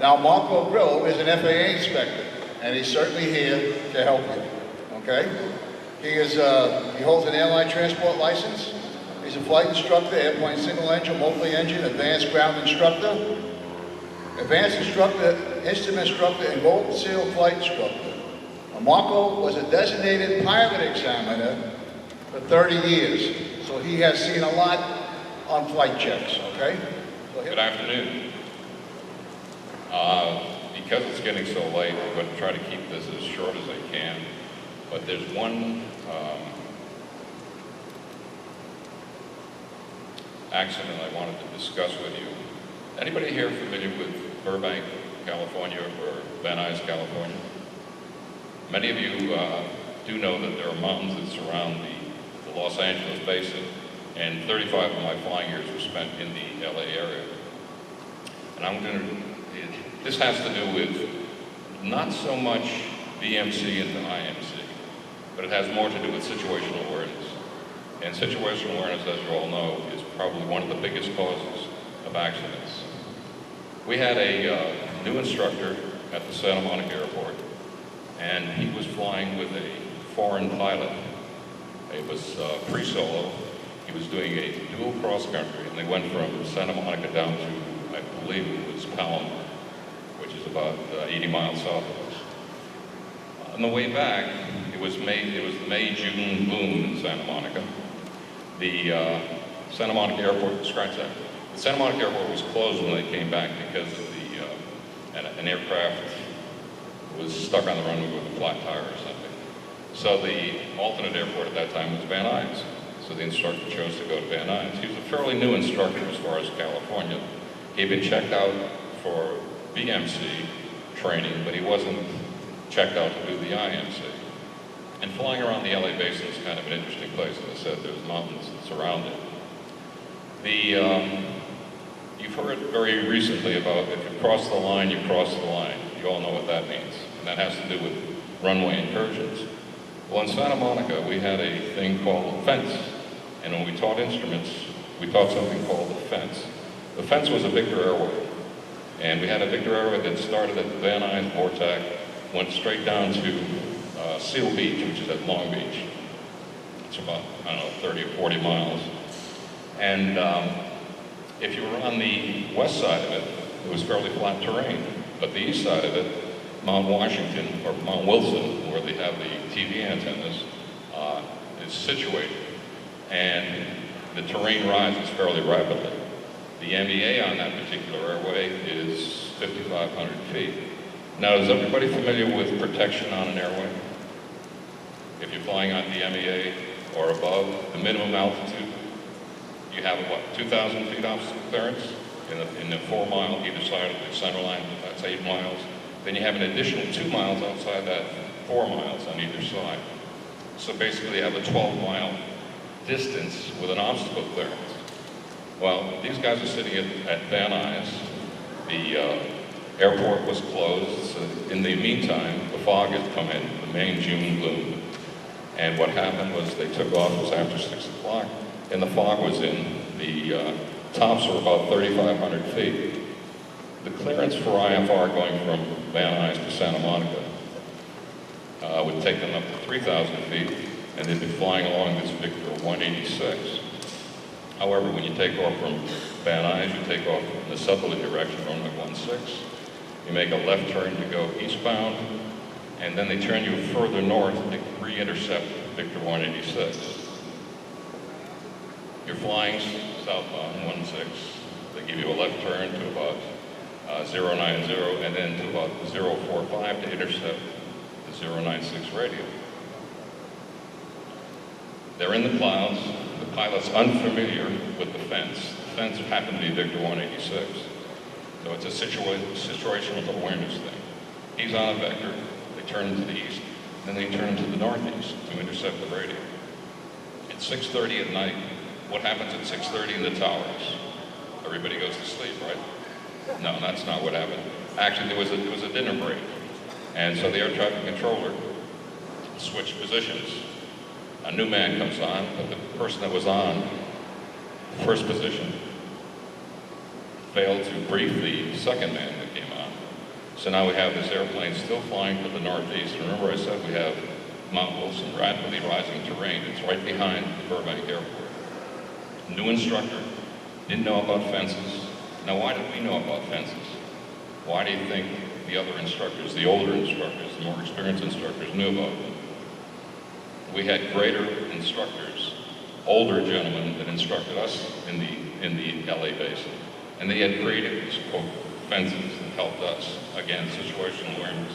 Now, Marco Grillo is an FAA inspector, and he's certainly here to help you, okay? He holds an airline transport license. He's a flight instructor, airplane single engine, multi-engine, advanced ground instructor, advanced instructor, instrument instructor, and gold seal flight instructor. Marco was a designated pilot examiner for 30 years, so he has seen a lot on flight checks, okay? Good afternoon. Because it's getting so late, I'm going to try to keep this as short as I can, but there's one accident I wanted to discuss with you. Anybody here familiar with Burbank, California, or Van Nuys, California? Many of you do know that there are mountains that surround the Los Angeles basin, and 35 of my flying years were spent in the LA area. And this has to do with not so much BMC and the IMC, but it has more to do with situational awareness. And situational awareness, as you all know, is probably one of the biggest causes of accidents. We had a new instructor at the Santa Monica Airport, and he was flying with a foreign pilot. It was pre-solo. He was doing a dual cross-country, and they went from Santa Monica down to, I believe it was Palomar, which is about 80 miles south of us. On the way back, it was the May-June boom in Santa Monica. The Santa Monica Airport, scratch that. The Santa Monica Airport was closed when they came back because of an aircraft was stuck on the runway with a flat tire or something. So the alternate airport at that time was Van Nuys. So the instructor chose to go to Van Nuys. He was a fairly new instructor as far as California. He'd been checked out for BMC training, but he wasn't checked out to do the IMC. And flying around the LA basin is kind of an interesting place. As I said, there's mountains that surround it. You've heard very recently about if you cross the line, you cross the line. You all know what that means. And that has to do with runway incursions. Well, in Santa Monica, we had a thing called a fence. And when we taught instruments, we taught something called the fence. The fence was a Victor airway. And we had a Victor airway that started at Van Nuys, Vortac, went straight down to Seal Beach, which is at Long Beach. It's about, 30 or 40 miles. And if you were on the west side of it, it was fairly flat terrain. But the east side of it, Mount Washington, or Mount Wilson, where they have the TV antennas, is situated. And the terrain rises fairly rapidly. The MEA on that particular airway is 5,500 feet. Now, is everybody familiar with protection on an airway? If you're flying on the MEA or above, the minimum altitude, you have, 2,000 feet obstacle clearance in the 4 mile either side of the center line, that's 8 miles. Then you have an additional 2 miles outside that 4 miles on either side. So basically you have a 12-mile distance with an obstacle clearance. Well, these guys are sitting at Van Nuys. The airport was closed. So in the meantime, the fog had come in, the May-June gloom. And what happened was they took off, it was after 6 o'clock, and the fog was in. The tops were about 3,500 feet. The clearance for IFR going from Van Nuys to Santa Monica would take them up to 3,000 feet, and they'd be flying along this Victor 186. However, when you take off from Van Nuys, you take off in the southerly direction, runway 16. You make a left turn to go eastbound, and then they turn you further north to re-intercept Victor 186. You're flying southbound 16. They give you a left turn to about 090 and then to about 045 to intercept the 096 radio. They're in the clouds. The pilot's unfamiliar with the fence. The fence happened to be Victor 186. So it's a situational awareness thing. He's on a vector. They turn to the east, then they turn to the northeast to intercept the radio. It's 6:30 at night. What happens at 6:30 in the towers? Everybody goes to sleep, right? No, that's not what happened. Actually, there was a dinner break. And so the air traffic controller switched positions. A new man comes on, but the person that was on first position failed to brief the second man that came on. So now we have this airplane still flying to the northeast. Remember I said we have Mount Wilson, rapidly rising terrain. It's right behind the Burbank Airport. New instructor, didn't know about fences. Now why did we know about fences? Why do you think the other instructors, the older instructors, the more experienced instructors knew about them? We had greater instructors, older gentlemen that instructed us in the LA basin. And they had created these quote fences that helped us. Again, situational awareness.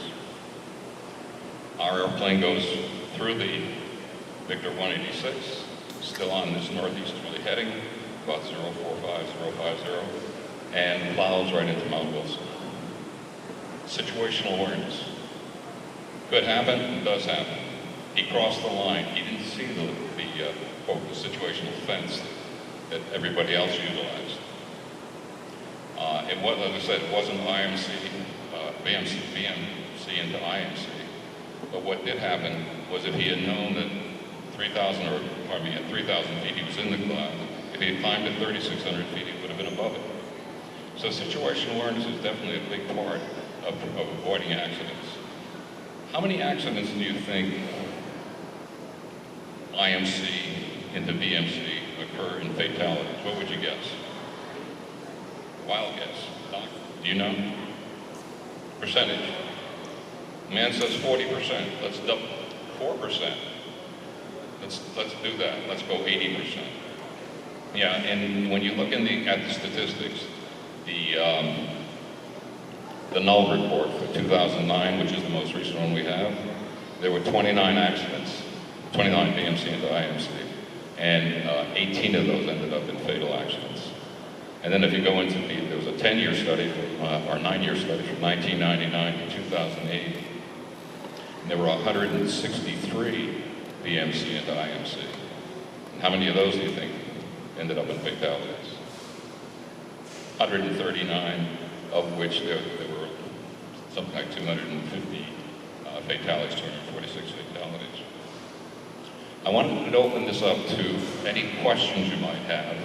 Our airplane goes through the Victor 186, still on this northeasterly heading, about 045050, and plows right into Mount Wilson. Situational awareness. Could happen, it does happen. He crossed the line. He didn't see the situational fence that everybody else utilized. It was, as I said, it wasn't IMC, BMC into IMC. But what did happen was if he had known that 3,000 feet he was in the cloud, if he had climbed to 3,600 feet, he would have been above it. So situational awareness is definitely a big part of avoiding accidents. How many accidents do you think IMC into BMC occur in fatalities? What would you guess? Wild guess. Doc, do you know? Percentage. Man says 40%. Let's double 4%. Let's do that. Let's go 80%. Yeah, and when you look at the statistics, the null report for 2009, which is the most recent one we have, there were 29 accidents, 29 BMC into IMC, and 18 of those ended up in fatal accidents. And then if you go into there was a 10-year study, or 9-year study from 1999 to 2008, and there were 163 BMC into IMC. And how many of those do you think ended up in fatalities? 139, of which there were something like 250 fatalities, 246 fatalities. I wanted to open this up to any questions you might have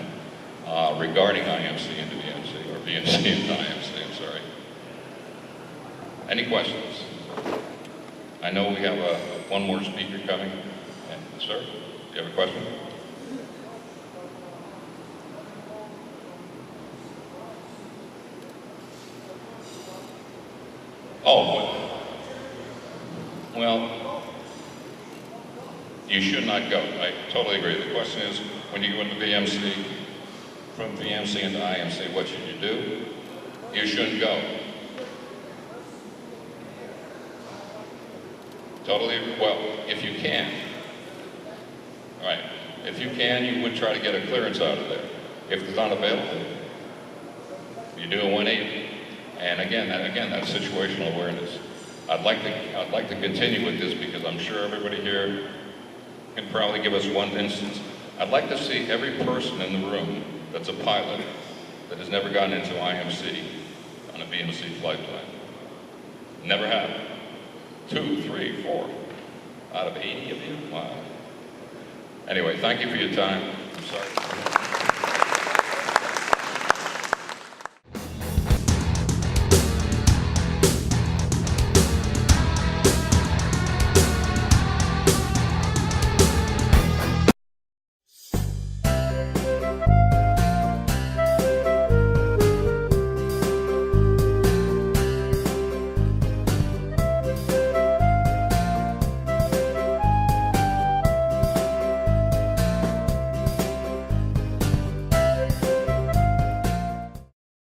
regarding IMC into BMC, or BMC into IMC, I'm sorry. Any questions? I know we have one more speaker coming. And, sir, do you have a question? Oh, well, you should not go. I totally agree. The question is, when you go into BMC, from BMC into IMC, what should you do? You shouldn't go. Totally, well, if you can. All right, if you can, you would try to get a clearance out of there. If it's not available, you do a 180. And again, that's situational awareness. I'd like to continue with this because I'm sure everybody here can probably give us one instance. I'd like to see every person in the room that's a pilot that has never gotten into IMC on a BMC flight plan. Never have. 2, 3, 4 out of 80 of you? Wow. Anyway, thank you for your time. I'm sorry.